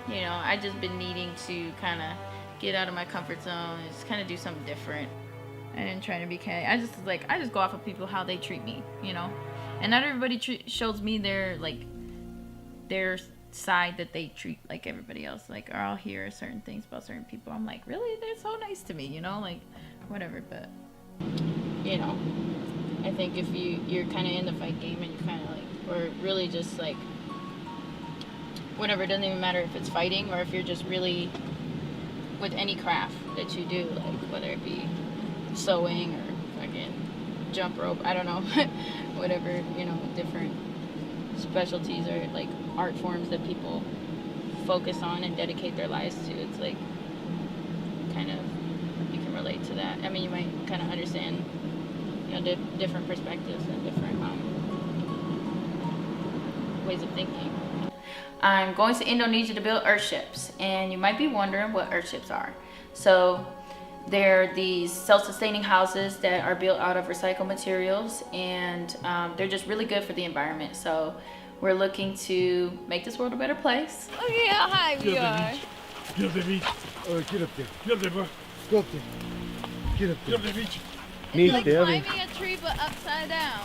you know, I just been needing to kind of get out of my comfort zone and just kind of do something different. I didn't try to be kind. I just go off of people how they treat me, you know, and not everybody shows me their side that they treat like everybody else. Like, or I'll hear certain things about certain people. I'm like, really? They're so nice to me, you know, like whatever. But you know, I think if you're kind of in the fight game and you kind of like, or really just like whatever, it doesn't even matter if it's fighting or if you're just really with any craft that you do, like whether it be sewing or fucking jump rope, I don't know, whatever, you know, different specialties or like art forms that people focus on and dedicate their lives to. It's like kind of, you can relate to that. I mean, you might kind of understand, you know, different perspectives and different ways of thinking. I'm going to Indonesia to build earthships, and you might be wondering what earthships are. So they're these self-sustaining houses that are built out of recycled materials, and they're just really good for the environment. So we're looking to make this world a better place. Look at how high we are. Get up there, beach. Get up there. Get up there, bro. Go up there. Get up there. Get up there, beach. It's like climbing a tree but upside down.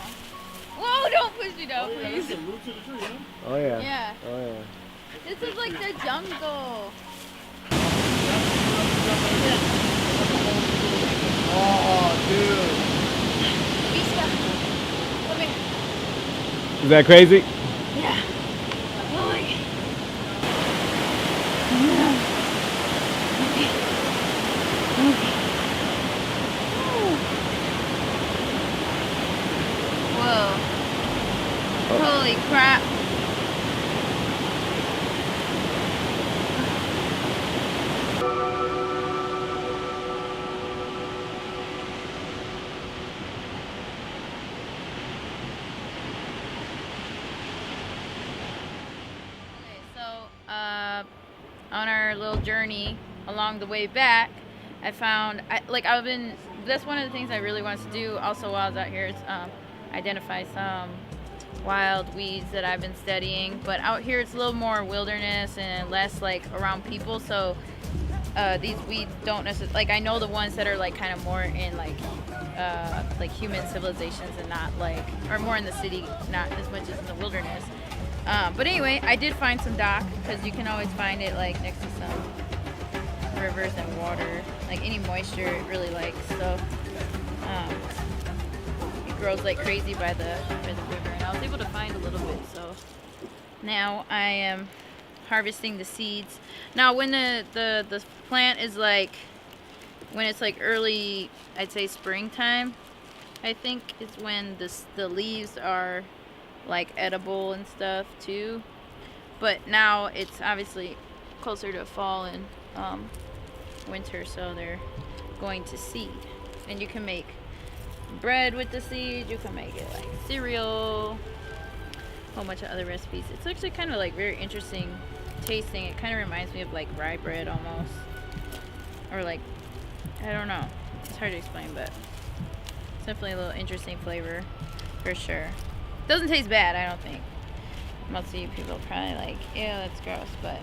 Whoa, don't push me down, please. Oh yeah. Yeah. Oh yeah. This is like the jungle. Oh, dude. Come here. Is that crazy? Yeah. Holy. Whoa. Holy crap. On our little journey along the way back, I found, that's one of the things I really wanted to do also while I was out here is identify some wild weeds that I've been studying. But out here it's a little more wilderness and less like around people, so these weeds don't necessarily, like I know the ones that are like kind of more in like human civilizations and not like, or more in the city, not as much as in the wilderness. But anyway, I did find some dock, because you can always find it like next to some rivers and water, like any moisture it really likes. So it grows like crazy by the river, and I was able to find a little bit. So now I am harvesting the seeds. Now when the plant is like, when it's like early, I'd say springtime, I think is when the leaves are like edible and stuff too. But now it's obviously closer to fall and winter, so they're going to seed. And you can make bread with the seed, you can make it like cereal, a whole bunch of other recipes. It's actually kind of like very interesting tasting. It kind of reminds me of like rye bread almost, or like, I don't know, it's hard to explain, but it's definitely a little interesting flavor for sure. Doesn't taste bad, I don't think. Most of you people probably like, ew, that's gross, but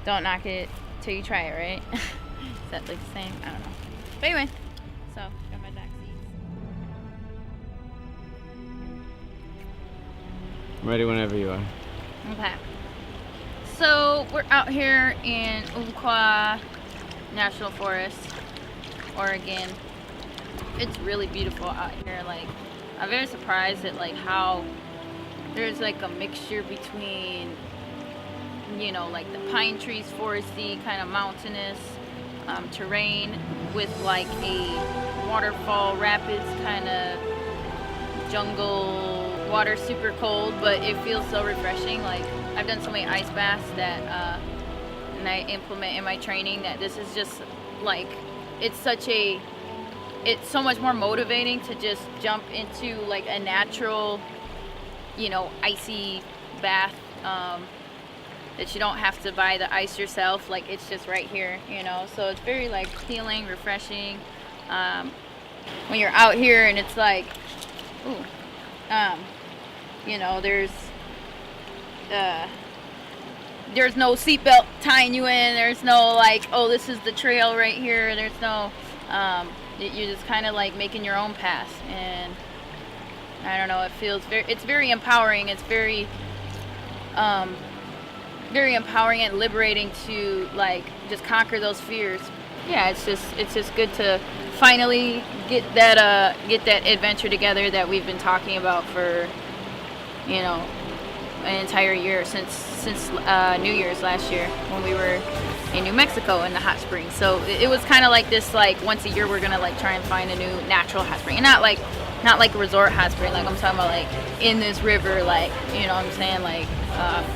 don't knock it till you try it, right? Is that like the same? I don't know. But anyway, so got my dock seeds. I'm ready whenever you are. Okay. So we're out here in Umpqua National Forest, Oregon. It's really beautiful out here. Like, I'm very surprised at like how there's like a mixture between, you know, like the pine trees, foresty, kind of mountainous terrain with like a waterfall, rapids, kind of jungle, water super cold, but it feels so refreshing. Like, I've done so many ice baths that and I implement in my training that this is just like, it's so much more motivating to just jump into like a natural, you know, icy bath, that you don't have to buy the ice yourself. Like, it's just right here, you know, so it's very like healing, refreshing when you're out here. And it's like, ooh, you know, there's there's no seatbelt tying you in. There's no like, oh, this is the trail right here. There's no, you're just kind of like making your own path. And I don't know, it's very empowering. It's very empowering and liberating to like just conquer those fears. Yeah, it's just good to finally get that adventure together that we've been talking about for, you know, an entire year since New Year's last year when we were in New Mexico in the hot springs. So it was kind of like this, like once a year we're gonna like try and find a new natural hot spring, and not like a resort hot spring. Like I'm talking about like in this river, like, you know what I'm saying, like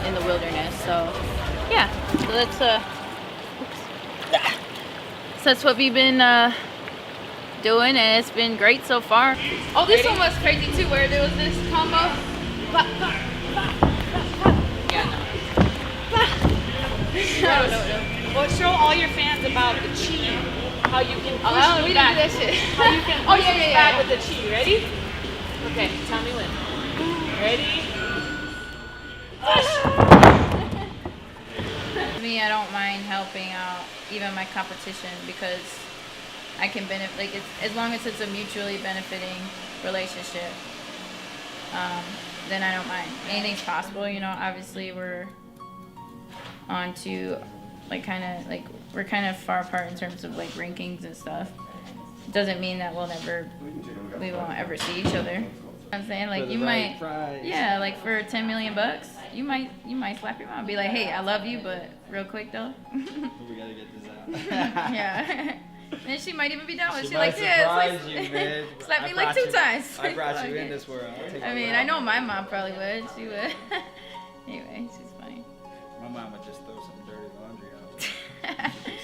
in the wilderness. So yeah, so that's what we've been doing, and it's been great so far. Oh, this one was crazy too, where there was this combo. Yeah, no. Well, show all your fans about the chi. How you can push we didn't back. do that shit. How you can push back with the chi. Ready? Okay, tell me when. Ready? Me, I don't mind helping out even my competition because I can benefit, like as long as it's a mutually benefiting relationship, then I don't mind. Anything's possible, you know. Obviously we're on to like we're kind of far apart in terms of like rankings and stuff. It doesn't mean that we won't ever see each other. You know what I'm saying, like you might, yeah, like for $10 million, you might slap your mom and be like, hey, I love you, but real quick though. We gotta get this out. Yeah. And she might even be down with it. She She's like, might surprise yeah, you, man. slap me like 2 times. I brought you in this world. I mean, I know my mom probably would. She would. Anyway, she's funny. My mom would just throw some dirty laundry out. Just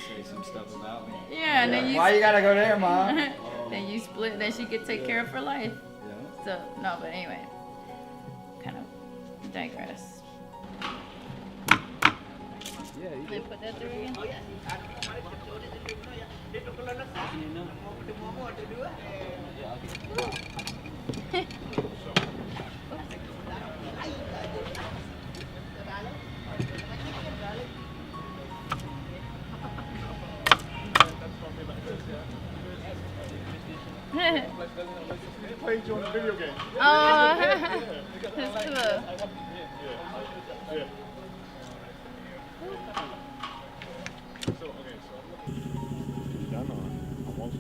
say some stuff about me. Yeah, and then Why you gotta go there, Mom? Then you split. Then she could take care of her life. Yeah. So no, but anyway, kind of digress. Yeah, you Can I put that through again? Played you on the video game. Oh, that's cool. Yeah. Done on. I'm also.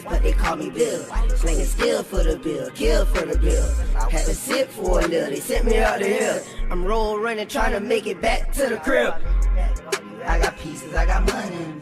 But they call me Bill, slinging steel for the bill, kill for the bill. Had to sit for a little, they sent me out the hill. I'm roll running, trying to make it back to the crib. I got pieces, I got money.